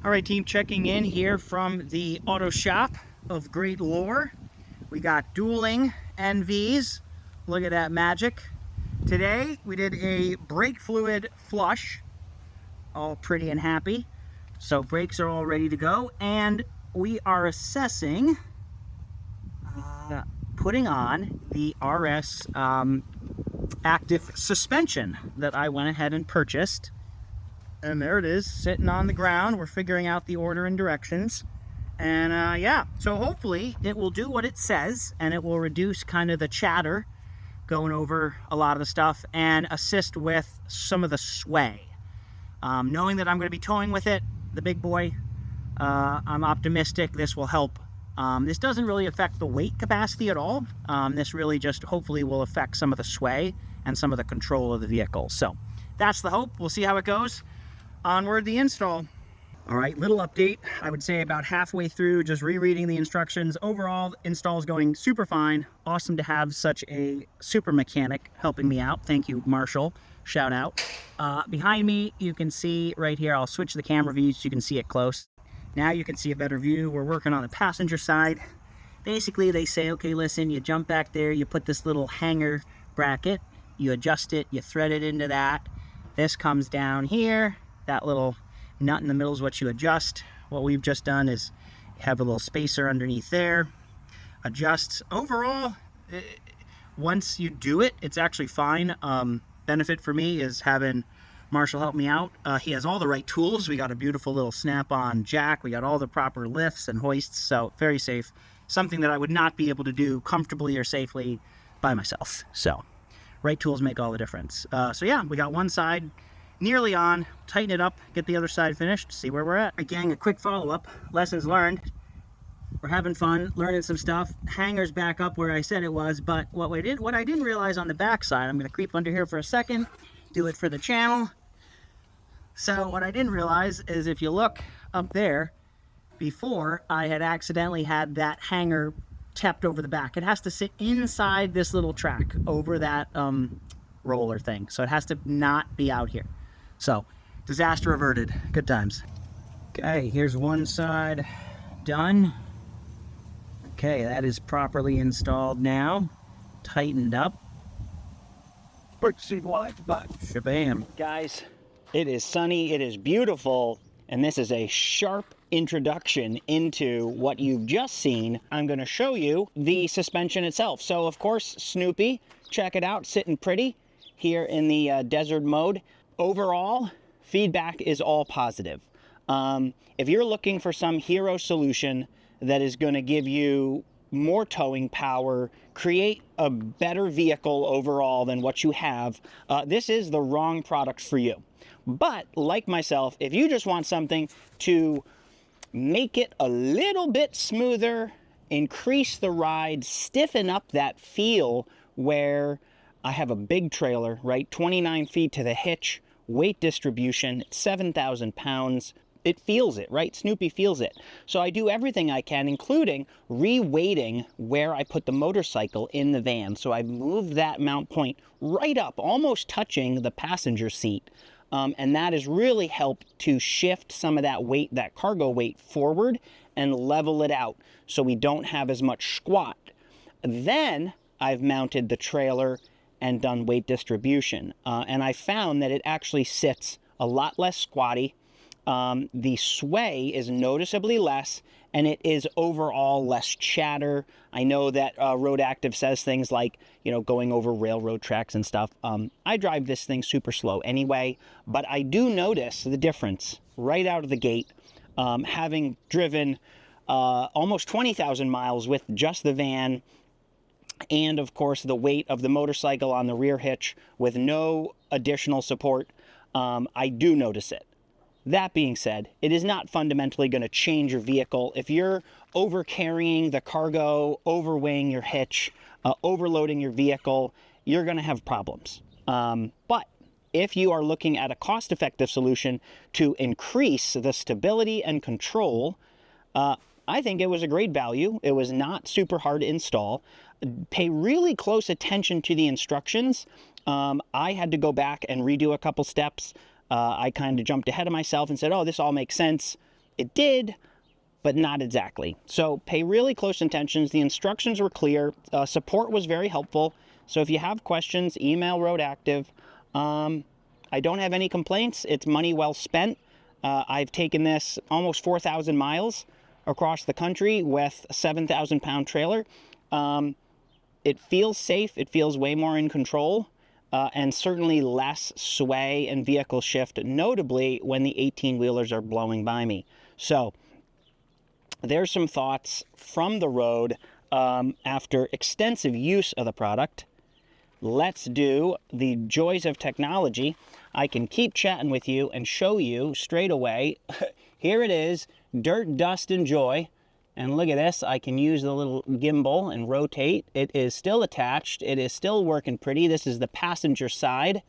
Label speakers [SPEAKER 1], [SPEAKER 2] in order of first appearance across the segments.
[SPEAKER 1] All right, team, checking in here from the auto shop of Great Lore. We got dueling NVs. Look at that magic. Today, we did a brake fluid flush. All pretty and happy. So brakes are all ready to go. And we are assessing putting on the RAS active suspension that I went ahead and purchased. And there it is, sitting on the ground. We're figuring out the order and directions. And yeah, so hopefully it will do what it says, and it will reduce kind of the chatter going over a lot of the stuff and assist with some of the sway. Knowing that I'm going to be towing with it, the big boy, I'm optimistic this will help. This doesn't really affect the weight capacity at all. This really just hopefully will affect some of the sway and some of the control of the vehicle. So that's the hope. We'll see how it goes. Onward the install. All right, little update. I would say about halfway through, just rereading the instructions. Overall, install is going super fine. Awesome to have such a super mechanic helping me out. Thank you, Marshall. Shout out. Behind me, you can see right here, I'll switch the camera views so you can see it close. Now you can see a better view. We're working on the passenger side. Basically, they say, okay, listen, you jump back there, you put this little hanger bracket, you adjust it, you thread it into that. This comes down here. That little nut in the middle is what you adjust. What we've just done is have a little spacer underneath there. Adjust. Overall, once you do it, it's actually fine. Benefit for me is having Marshall help me out. He has all the right tools. We got a beautiful little snap-on jack. We got all the proper lifts and hoists, so very safe. Something that I would not be able to do comfortably or safely by myself. So, right tools make all the difference. So yeah, we got one side nearly on. Tighten it up, get the other side finished, see where we're at. All right, gang, a quick follow-up. Lessons learned. We're having fun, learning some stuff. Hanger's back up where I said it was, but what I didn't realize on the back side, I'm gonna creep under here for a second, do it for the channel. So what I didn't realize is if you look up there, before I had accidentally had that hanger tapped over the back. It has to sit inside this little track over that roller thing. So it has to not be out here. So, disaster averted. Good times. Okay, here's one side done. Okay, that is properly installed now. Tightened up. Shabam. Guys, it is sunny, it is beautiful, and this is a sharp introduction into what you've just seen. I'm going to show you the suspension itself. So, of course, Snoopy, check it out, sitting pretty here in the desert mode. Overall, feedback is all positive. If you're looking for some hero solution that is going to give you more towing power, create a better vehicle overall than what you have, this is the wrong product for you. But like myself, if you just want something to make it a little bit smoother, increase the ride, stiffen up that feel where I have a big trailer, right? 29 feet to the hitch, weight distribution, 7,000 pounds. It feels it, right? Snoopy feels it. So I do everything I can, including re-weighting where I put the motorcycle in the van. So I moved that mount point right up, almost touching the passenger seat. And that has really helped to shift some of that weight, that cargo weight forward and level it out so we don't have as much squat. Then I've mounted the trailer and done weight distribution. And I found that it actually sits a lot less squatty. The sway is noticeably less, and it is overall less chatter. I know that RoadActive says things like, you know, going over railroad tracks and stuff. I drive this thing super slow anyway, but I do notice the difference right out of the gate. Having driven almost 20,000 miles with just the van, and of course the weight of the motorcycle on the rear hitch with no additional support, I do notice it. That being said, it is not fundamentally going to change your vehicle. If you're over-carrying the cargo, overweighing your hitch, overloading your vehicle, you're going to have problems. But if you are looking at a cost-effective solution to increase the stability and control, I think it was a great value. It was not super hard to install. Pay really close attention to the instructions. I had to go back and redo a couple steps. I kind of jumped ahead of myself and said, oh, this all makes sense. it did, but not exactly. So pay really close attention. The instructions were clear. Support was very helpful. So if you have questions, email RoadActive. I don't have any complaints. It's money well spent. I've taken this almost 4,000 miles across the country with a 7,000-pound trailer. It feels safe. It feels way more in control, and certainly less sway and vehicle shift, notably when the 18-wheelers are blowing by me. So there's some thoughts from the road after extensive use of the product. Let's do the joys of technology. I can keep chatting with you and show you straight away. Here it is, dirt, dust, and joy. And look at this, I can use the little gimbal and rotate. It is still attached. It is still working pretty. This is the passenger side.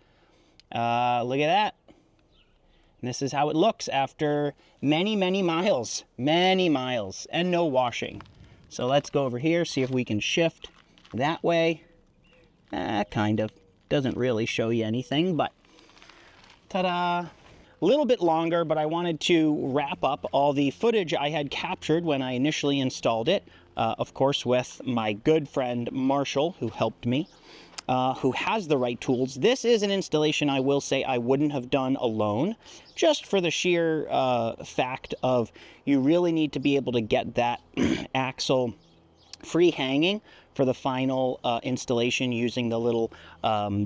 [SPEAKER 1] Look at that. And this is how it looks after many, many miles, and no washing. So let's go over here, see if we can shift that way. Kind of. Doesn't really show you anything, but ta-da! A little bit longer, but I wanted to wrap up all the footage I had captured when I initially installed it. Of course, with my good friend Marshall, who helped me, who has the right tools. This is an installation I will say I wouldn't have done alone, just for the sheer fact of you really need to be able to get that axle free hanging for the final installation, using the little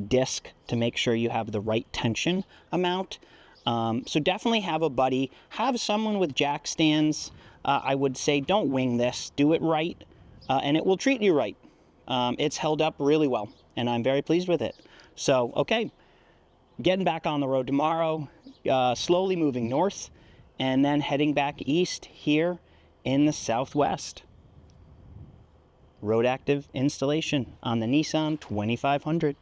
[SPEAKER 1] disc to make sure you have the right tension amount. So definitely have a buddy, have someone with jack stands. I would say don't wing this, do it right, and it will treat you right. It's held up really well, and I'm very pleased with it. So, okay, getting back on the road tomorrow, slowly moving north, and then heading back east here in the southwest. RoadActive installation on the Nissan 2500.